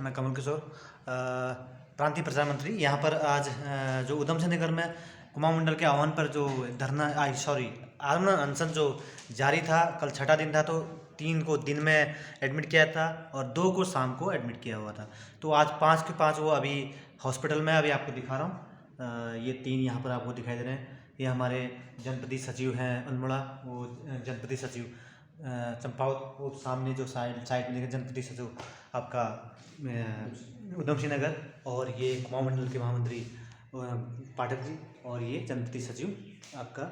मैं कमल किशोर, प्रांतीय प्रचार मंत्री। यहाँ पर आज जो उधम सिंह नगर में कुमाऊं मंडल के आह्वान पर जो धरना आमरण अनशन जो जारी था, कल छठा दिन था, तो 3 को दिन में एडमिट किया था और 2 को शाम को एडमिट किया हुआ था। तो आज 5 के 5 वो अभी हॉस्पिटल में, अभी आपको दिखा रहा हूँ। ये 3 यहाँ पर आपको दिखाई दे रहे हैं। ये हमारे जनपदी सचिव हैं अल्मोड़ा, वो जनपदी सचिव चंपावत, वो सामने जो साइड में जनपदी सचिव आपका उधम सिंह नगर, और ये कुमाऊं मंडल के महामंत्री पाठक जी, और ये जनपदी सचिव आपका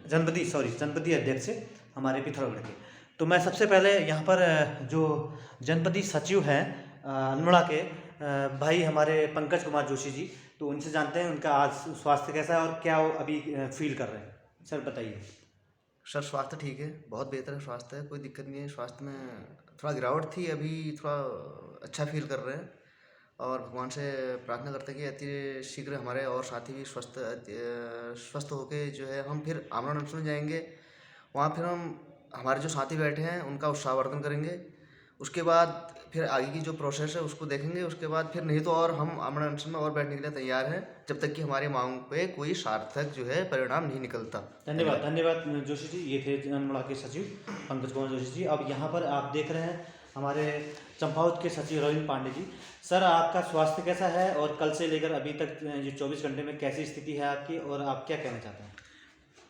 जनपदी अध्यक्ष हमारे पिथौरागढ़ के। तो मैं सबसे पहले यहाँ पर जो जनपदी सचिव हैं अल्मोड़ा के भाई हमारे पंकज कुमार जोशी जी, तो उनसे जानते हैं उनका आज स्वास्थ्य कैसा है और क्या वो अभी फील कर रहे हैं। सर बताइए। सर स्वास्थ्य ठीक है, बहुत बेहतर है स्वास्थ्य है, कोई दिक्कत नहीं है। स्वास्थ्य में थोड़ा गिरावट थी, अभी थोड़ा अच्छा फील कर रहे हैं और भगवान से प्रार्थना करते हैं कि अति शीघ्र हमारे और साथी भी स्वस्थ होके जो है हम फिर आमरण अनशन में जाएंगे। वहाँ फिर हम हमारे जो साथी बैठे हैं उनका उत्साहवर्धन करेंगे। उसके बाद फिर आगे की जो प्रोसेस है उसको देखेंगे। उसके बाद फिर नहीं तो और हम आमरण अनशन में और बैठने के लिए तैयार हैं जब तक कि हमारी मांग पे कोई सार्थक जो है परिणाम नहीं निकलता। धन्यवाद जोशी जी। ये थे अल्मोड़ा के सचिव पंकज कुमार जोशी जी। अब यहाँ पर आप देख रहे हैं हमारे चंपावत के सचिव रविंद्र पांडे जी। सर आपका स्वास्थ्य कैसा है और कल से लेकर अभी तक ये 24 घंटे में कैसी स्थिति है आपकी, और आप क्या कहना चाहते हैं?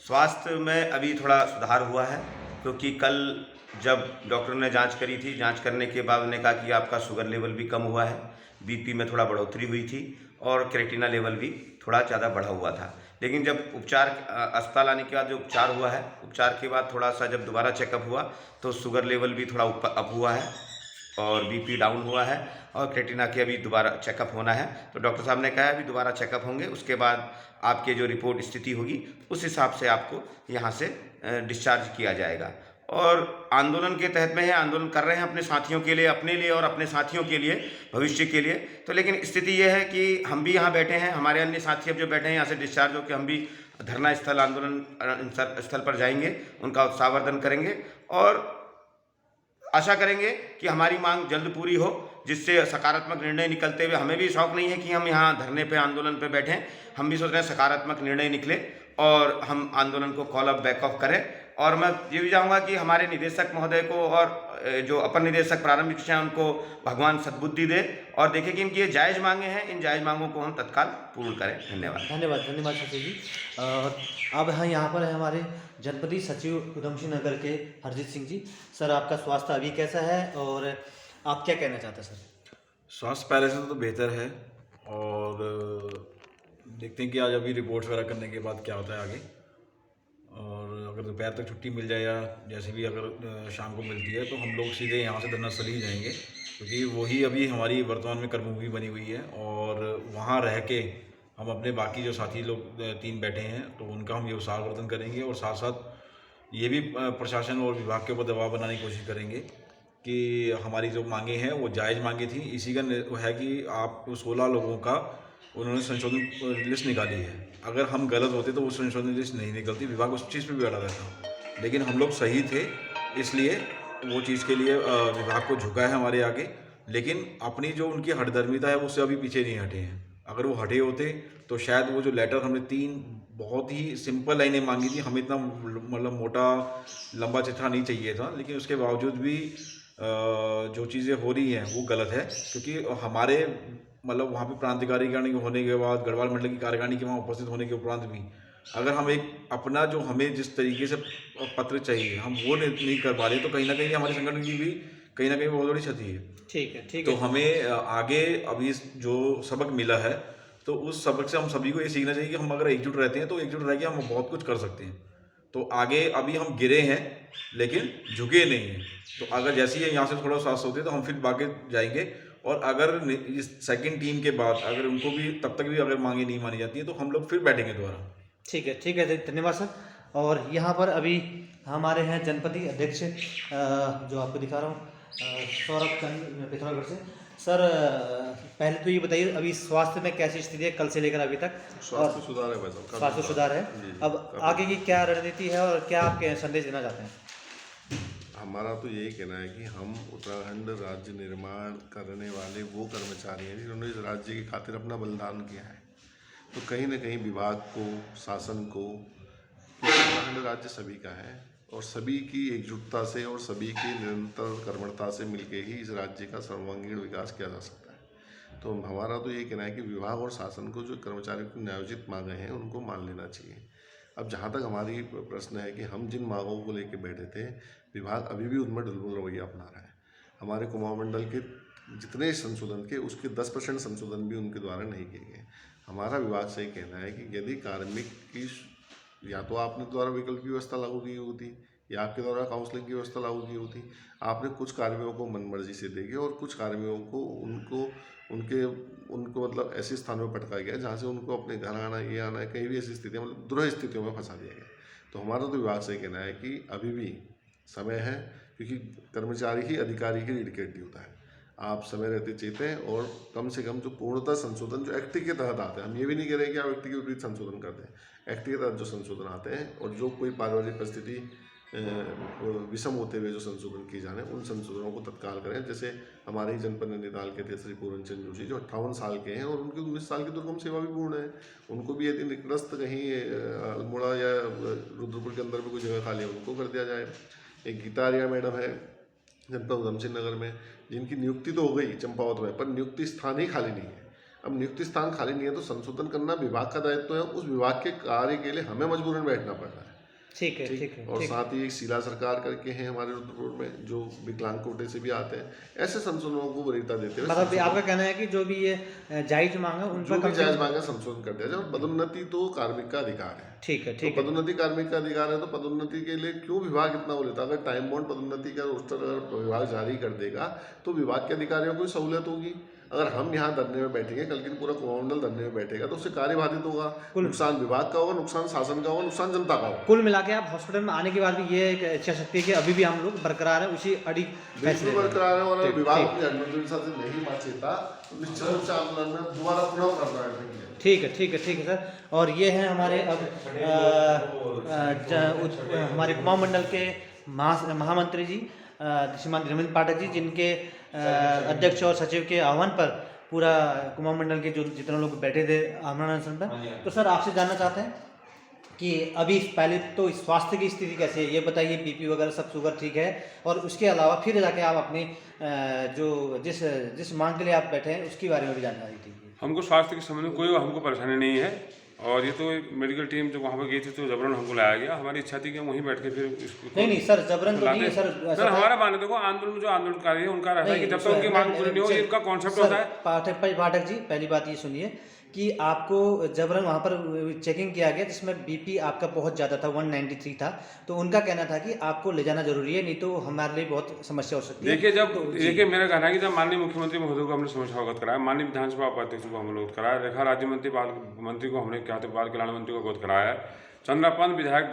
स्वास्थ्य में अभी थोड़ा सुधार हुआ है, क्योंकि कल जब डॉक्टर ने जांच करी थी, जांच करने के बाद उन्होंने कहा कि आपका शुगर लेवल भी कम हुआ है, बीपी में थोड़ा बढ़ोतरी हुई थी और क्रेटिना लेवल भी थोड़ा ज़्यादा बढ़ा हुआ था। लेकिन जब उपचार अस्पताल आने के बाद जो उपचार हुआ है, उपचार के बाद थोड़ा सा जब दोबारा चेकअप हुआ तो शुगर लेवल भी थोड़ा अप हुआ है और बीपी डाउन हुआ है और क्रेटिना के अभी दोबारा चेकअप होना है। तो डॉक्टर साहब ने कहा है अभी दोबारा चेकअप होंगे, उसके बाद आपके जो रिपोर्ट स्थिति होगी उस हिसाब से आपको यहाँ से डिस्चार्ज किया जाएगा। और आंदोलन के तहत में है, आंदोलन कर रहे हैं अपने साथियों के लिए, अपने लिए और अपने साथियों के लिए, भविष्य के लिए। तो लेकिन स्थिति ये है कि हम भी यहाँ बैठे हैं, हमारे अन्य साथी अब जो बैठे हैं यहाँ से डिस्चार्ज होकर हम भी धरना स्थल, आंदोलन स्थल पर जाएंगे, उनका उत्साहवर्धन करेंगे और आशा करेंगे कि हमारी मांग जल्द पूरी हो, जिससे सकारात्मक निर्णय निकलते हुए, हमें भी शौक नहीं है कि हम यहाँ धरने पे आंदोलन पे बैठें, हम भी सोच रहे हैं सकारात्मक निर्णय निकले और हम आंदोलन को कॉल ऑफ बैक ऑफ करें। और मैं ये भी चाहूँगा कि हमारे निदेशक महोदय को और जो अपर निदेशक प्रारंभिक शिक्षा उनको भगवान सद्बुद्धि दे और देखें कि इनकी ये जायज़ मांगे हैं, इन जायज़ मांगों को हम तत्काल पूर्ण करें। धन्यवाद सचिव जी। और अब यहाँ पर है हमारे जनपदी सचिव उधम सिंह नगर के हरजीत सिंह जी। सर आपका स्वास्थ्य अभी कैसा है और आप क्या कहना चाहते हैं? सर स्वास्थ्य पहले से तो बेहतर है और देखते हैं कि आज अभी रिपोर्ट्स वगैरह करने के बाद क्या होता है आगे। और अगर दोपहर तक छुट्टी मिल जाए या जैसे भी अगर शाम को मिलती है तो हम लोग सीधे यहाँ से धरना स्थल ही जाएंगे, क्योंकि वही अभी हमारी वर्तमान में कर्मभूमि बनी हुई है और वहाँ रह के हम अपने बाकी जो साथी लोग 3 बैठे हैं तो उनका हम ये उत्साहवर्धन करेंगे और साथ साथ ये भी प्रशासन और विभाग के ऊपर दबाव बनाने की कोशिश करेंगे कि हमारी जो मांगे हैं वो जायज़ मांगे थी। इसी का है कि आप 16 लोगों का उन्होंने संशोधन लिस्ट निकाली है, अगर हम गलत होते तो वो संशोधन लिस्ट नहीं निकलती, विभाग उस चीज़ पे भी अड़ा रहता। लेकिन हम लोग सही थे, इसलिए वो चीज़ के लिए विभाग को झुका है हमारे आगे। लेकिन अपनी जो उनकी हठधर्मिता है उससे अभी पीछे नहीं हटे हैं। अगर वो हटे होते तो शायद वो जो लेटर हमने 3 बहुत ही सिंपल लाइनें मांगी थी, हमें इतना मतलब मोटा लंबा चिट्ठा नहीं चाहिए था, लेकिन उसके बावजूद भी जो चीज़ें हो रही हैं वो गलत है। क्योंकि हमारे मतलब वहाँ पे प्रांतीय कार्यकारिणी होने के बाद, गढ़वाल मंडल की कार्यकारिणी के वहाँ उपस्थित होने के उपरांत भी अगर हम एक अपना जो हमें जिस तरीके से पत्र चाहिए हम वो नहीं कर पा रहे, तो कहीं ना कहीं हमारे संगठन की भी कहीं ना कहीं बहुत बड़ी क्षति है। ठीक है। तो हमें आगे अभी जो सबक मिला है तो उस सबक से हम सभी को ये सीखना चाहिए कि हम अगर एकजुट रहते हैं तो एकजुट रह के हम बहुत कुछ कर सकते हैं। तो आगे अभी हम गिरे हैं लेकिन झुके नहीं हैं, तो अगर जैसे ही यहाँ से थोड़ा स्वास्थ्य होते तो हम फिर आगे जाएंगे। और अगर इस सेकंड टीम के बाद अगर उनको भी तब तक भी अगर मांगे नहीं मानी जाती है तो हम लोग फिर बैठेंगे दोबारा। ठीक है। धन्यवाद सर। और यहाँ पर अभी हमारे हैं जनपदी अध्यक्ष जो आपको दिखा रहा हूँ सौरभ चंद पिथौरागढ़ से। सर पहले तो ये बताइए अभी स्वास्थ्य में कैसी स्थिति है कल से लेकर अभी तक? स्वास्थ्य सुधार है भाई साहब, स्वास्थ्य सुधार है। अब आगे की क्या रणनीति है और क्या आप संदेश देना चाहते हैं? हमारा तो यही कहना है कि हम उत्तराखंड राज्य निर्माण करने वाले वो कर्मचारी हैं जिन्होंने इस राज्य की खातिर अपना बलिदान किया है। तो कहीं ना कहीं विभाग को, शासन को, उत्तराखंड राज्य सभी का है और सभी की एकजुटता से और सभी की निरंतर कर्मठता से मिलके ही इस राज्य का सर्वांगीण विकास किया जा सकता है। तो हमारा तो ये कहना है कि विभाग और शासन को जो कर्मचारियों की न्यायोचित मांगें हैं उनको मान लेना चाहिए। अब जहाँ तक हमारी प्रश्न है कि हम जिन मांगों को लेकर बैठे थे, विभाग अभी भी उनमें ढुलमुल रवैया अपना रहा है। हमारे कुमाऊं मंडल के जितने संशोधन के उसके 10% संशोधन भी उनके द्वारा नहीं किए गए। हमारा विभाग से कहना है कि यदि कार्मिक की या तो आपने द्वारा विकल्प की व्यवस्था लागू की होती या आपके द्वारा काउंसलिंग की व्यवस्था लागू की होती, आपने कुछ कार्मिकों को मनमर्जी से देंगे और कुछ कार्मिकों को उनको मतलब ऐसे स्थानों पर पटका गया जहाँ से उनको अपने घर आना, ये आना है, कहीं भी ऐसी स्थितियाँ मतलब दुरह स्थितियों में फंसा दिया गया। तो हमारा तो विभाग से कहना है कि अभी भी समय है, क्योंकि कर्मचारी ही अधिकारी की रीढ़ की हड्डी होता है। आप समय रहते चेतें और कम से कम जो पूर्णतः संशोधन जो एक्ट के तहत आते हैं, हम ये भी नहीं कह रहे कि आप एक्ट के विपरीत संशोधन कर दें। एक्ट के तहत जो संशोधन आते हैं और जो कोई पारिवारिक परिस्थिति विषम होते हुए जो संशोधन किए जाने, उन संशोधनों को तत्काल करें। जैसे हमारे ही जनपद नैनीताल के थे श्री पूरन चंद जोशी, जो 58 साल के हैं और उनकी 19 साल की दुर्गम सेवा भी पूर्ण है। उनको भी यदि निकटस्थ कहीं अल्मोड़ा या रुद्रपुर के अंदर भी कोई जगह खाली है, उनको कर दिया जाए। एक गीता आर्या मैडम है जनपद उधम सिंह नगर में, जिनकी नियुक्ति तो हो गई चंपावत में, पर नियुक्ति स्थान ही खाली नहीं है। अब नियुक्ति स्थान खाली नहीं है तो संशोधन करना विभाग का दायित्व है। उस विभाग के कार्य के लिए हमें मजबूरन बैठना पड़ रहा है। ठीक है, ठीक है। और साथ ही एक शीला सरकार करके हैं हमारे रुद्रपुर में, जो विकलांग कोटे से भी आते हैं। ऐसे संशोधनों को वरीयता देते हुए मतलब आपका कहना है कि जो भी ये जायज मांग है उन पर जो भी जायज मांग है संशोधन कर दिया जाए। और पदोन्नति तो कार्मिक का अधिकार है। ठीक है, तो ठीक है। पदोन्नति कार्मिक का अधिकार है, तो पदोन्नति के लिए क्यों विभाग इतना वो लेता? अगर टाइम बाउंड पदोन्नति का रोस्टर अगर विभाग जारी कर देगा तो विभाग के अधिकारियों को सहूलियत होगी। अगर हम यहाँ धरने में बैठेंगे, कल की पूरा कुमाऊं मंडल धरने में बैठेगा तो उससे कार्य बाधित होगा। नुकसान विभाग का होगा, नुकसान शासन का होगा, नुकसान जनता का होगा। कुल मिला के आप हॉस्पिटल में आने के बाद भी ये एक इच्छा शक्ति है कि अभी भी हम लोग बरकरार है उसी अड़ी बिल्कुल बरकरार है। और अगर विभाग अपनी अनुमति से नहीं मान चेता तो निश्चित रूप से आंदोलन में दोबारा पुनः करना है। ठीक है, ठीक है, ठीक है सर। और ये हैं हमारे अब हमारे कुमाऊं मंडल के महामंत्री जी श्रीमान धर्मेंद्र पाठक जी, जिनके अध्यक्ष और सचिव के आह्वान पर पूरा कुमाऊं मंडल के जो जितने लोग बैठे थे आमरण अनशन पर। तो सर आपसे जानना चाहते हैं कि अभी पहले तो स्वास्थ्य की स्थिति कैसे है, ये बताइए। बीपी वगैरह सब शुगर ठीक है, और उसके अलावा फिर जाके आप अपनी जो जिस मांग के लिए आप बैठे हैं उसके बारे में भी जानकारी दीजिए। हमको स्वास्थ्य के संबंध में कोई हमको परेशानी नहीं है। और ये तो मेडिकल टीम जो वहाँ पर गई थी तो जबरन हमको लाया गया। हमारी इच्छा थी कि हम वहीं बैठ के फिर इसको नहीं सर, जबरन तो नहीं है सर। हमारा मानना देखो, आंदोलन जो आंदोलनकारी है उनका रहता है कि जब तक उनकी मांग पूरी नहीं हो, इनका कॉन्सेप्ट होता है। पाठक जी, पहली बात ये सुनिए कि आपको जबरन वहाँ पर चेकिंग किया गया जिसमें बीपी आपका बहुत ज़्यादा था, 193 था। तो उनका कहना था कि आपको ले जाना जरूरी है, नहीं तो हमारे लिए बहुत समस्या हो सकती है। देखिए मेरा कहना है कि जब माननीय मुख्यमंत्री महोदय को हमने समस्या अवगत कराया, माननीय विधानसभा उपाध्यक्ष को हमने अवगत कराया, रेखा राज्य मंत्री बाल मंत्री को हमने क्या बाल कल्याण मंत्री को अवगत कराया, चंद्रापन विधायक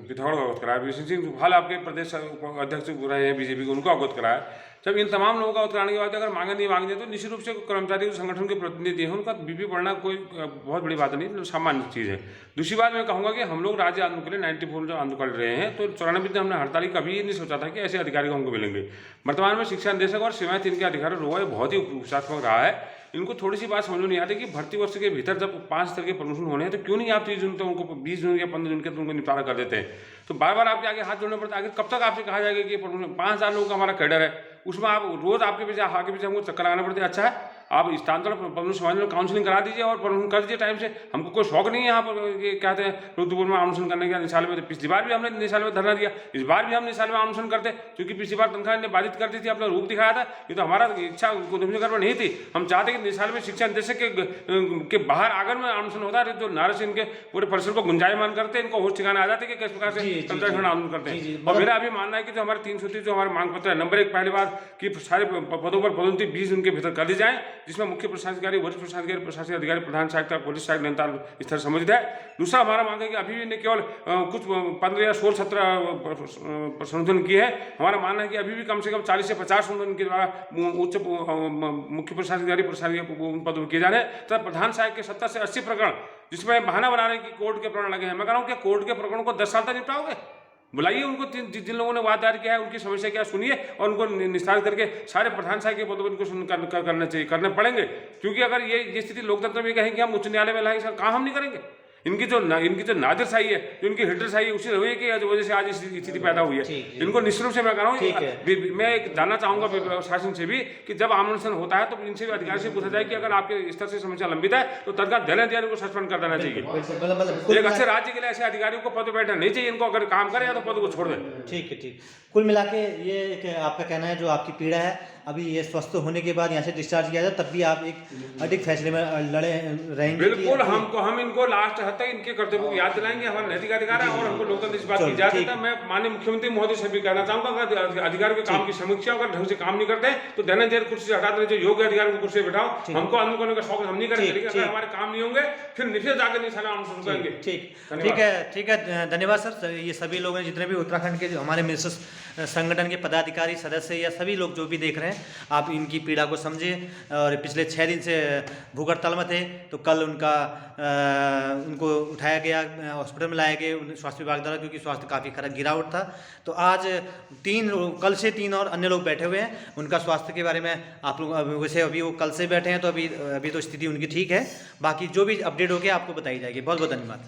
पिथौड़ को अवगत कराया, वीसी सिंह हाल आपके प्रदेश अध्यक्ष रहे हैं बीजेपी को, उनको अवगत कराया। जब इन तमाम लोगों का अवगत कराने के बाद अगर मांगे नहीं मांगे तो निश्चित रूप से कर्मचारी संगठन के प्रतिनिधि हैं, उनका बीपी बढ़ना कोई बहुत बड़ी बात नहीं, सामान्य चीज़ है। दूसरी बात मैं कहूँगा कि हम लोग राज्य आंदोलन के लिए 94 जो आंदोलन कर रहे हैं, तो 94 में हमने हड़ताली कभी नहीं सोचा था कि ऐसे अधिकारी को हमको मिलेंगे। वर्तमान में शिक्षा निदेशक और सेवाएं 3 के अधिकारी रोए बहुत ही उपचारात्मक रहा है। इनको थोड़ी सी बात समझ में नहीं आती कि भर्ती वर्ष के भीतर जब 5 स्तर के प्रमोशन होने हैं तो क्यों नहीं आप 30 जून तक उनको 20 जून या 15 जून के तो उनको निपटारा कर देते हैं। तो बार बार आपके आगे हाथ जोड़ना पड़ता है। आगे कब तक आपसे कहा जाएगा कि 5000 लोगों का हमारा कैडर है, उसमें आप रोज आपके पीछे हमको चक्कर लगाना पड़ता है। अच्छा है आप स्थानांतरण प्रमोशन समाज में काउंसलिंग करा दीजिए और प्रमोशन कर दीजिए टाइम से। हमको कोई शौक नहीं है यहाँ पर ये कहते हैं रुद्रपुर में आंदोलन करने का। निशाल में पिछली बार भी हमने निशाल में धरना दिया, इस बार भी हम निशाल में आंदोलन करते, क्योंकि पिछली बार तनख्वाह ने बाधित कर दी थी, अपना रूप दिखाया था। ये तो हमारा इच्छा कर नहीं थी। हम चाहते कि निशाल में शिक्षा निदेशक के बाहर आंगन में आंदोलन होता है, जो नारद सिंह के पूरे परिसर को गुंजायमान करते, इनको होश ठिकाने आ जाते कि किस प्रकार से आंदोलन करते हैं। और मेरा अभी मानना है कि जो हमारे 3 सूत्री जो हमारे मांग पत्र है, नंबर 1 पहली बात कि सारे पदों पर पदोन्नति 20 दिन के भीतर कर दी जाए, जिसमें मुख्य प्रशासनिक वरिष्ठ प्रशासनिक प्रशासनिक अधिकारी, प्रधान सहायक, पुलिस सहायक, नैनीताल स्तर सम्मिलित है। दूसरा हमारा मांग है कि अभी भी केवल कुछ 15 या 16-17 संशोधन किए हैं। हमारा मानना है कि अभी भी कम से कम 40 से 50 संशोधन के द्वारा उच्च मुख्य प्रशासनिक अधिकारी प्रशासनिक पदों किए जा रहे हैं। तथा प्रधान सहायक के 70 से 80 प्रकरण जिसमें बहाना बनाने की कोर्ट के प्रकरण लगे हैं। मैं कह रहा हूँ कि कोर्ट के प्रकरणों को 10 साल तक निपटाओगे? बुलाइए उनको, जिन लोगों ने वाद दायर किया है उनकी समस्या क्या सुनिए और उनको निस्तारित करके सारे प्रधान सहायक के पदों पर इनको करना चाहिए, करने पड़ेंगे। क्योंकि अगर ये स्थिति लोकतंत्र में कहें कि हम उच्च न्यायालय में लाएंगे, सर कहाँ हम नहीं करेंगे। इनकी जो नादिरशाही है, जो इनकी हिटलरशाही है, उसी रवैये की वजह से आज स्थिति पैदा हुई है। इनको निश्चित रूप से मैं कह रहा हूँ, मैं एक जानना चाहूंगा शासन से भी कि जब आंदोलन होता है तो इनसे भी अधिकारी से पूछा जाए कि अगर आपके स्तर से समस्या लंबित है तो तत्काल अधिकारी को सस्पेंड कर देना चाहिए। एक अच्छे राज्य के लिए ऐसे अधिकारियों को पद पर बैठना नहीं चाहिए, इनको अगर काम करे या तो पद को छोड़ दें। ठीक है, ठीक। कुल मिला के ये आपका कहना है जो आपकी पीड़ा है, अभी ये स्वस्थ होने के बाद यहाँ से डिस्चार्ज किया जाए तब भी आप एक अधिक फैसले में लड़े रहेंगे। बिल्कुल, हम इनको लास्ट हद तक इनके कर्तव्यों को याद दिलाएंगे, हमारा नैतिक अधिकार है और हमको लोकतंत्र इस बात की इजाजत है। मैं माननीय मुख्यमंत्री महोदय से भी कहना चाहूंगा, अगर अधिकारियों के काम की समीक्षा अगर ढंग से काम नहीं करते तो धैर्य देर कुर्सी से हटा देने, जो योग्य अधिकारियों को कुर्सी बैठाओ। हमको आंदोलन करने का शौक हम नहीं करेंगे, लेकिन अगर हमारे काम नहीं होंगे फिर निश्चित जाकर निशाना हम शुरू करेंगे। ठीक है, धन्यवाद सर। ये सभी लोग हैं जितने भी उत्तराखंड के हमारे मिनिस्टर्स संगठन के पदाधिकारी सदस्य या सभी लोग जो भी देख रहे हैं, आप इनकी पीड़ा को समझे। और पिछले 6 दिन से भूख हड़ताल में थे, तो कल उनको उठाया गया, हॉस्पिटल में लाया गया स्वास्थ्य विभाग द्वारा, क्योंकि स्वास्थ्य काफ़ी खराब गिरावट था। तो आज कल से 3 और अन्य लोग बैठे हुए हैं, उनका स्वास्थ्य के बारे में आप लोग वैसे अभी वो कल से बैठे हैं, तो अभी तो स्थिति उनकी ठीक है। बाकी जो भी अपडेट हो गया आपको बताई जाएगी। बहुत बहुत धन्यवाद।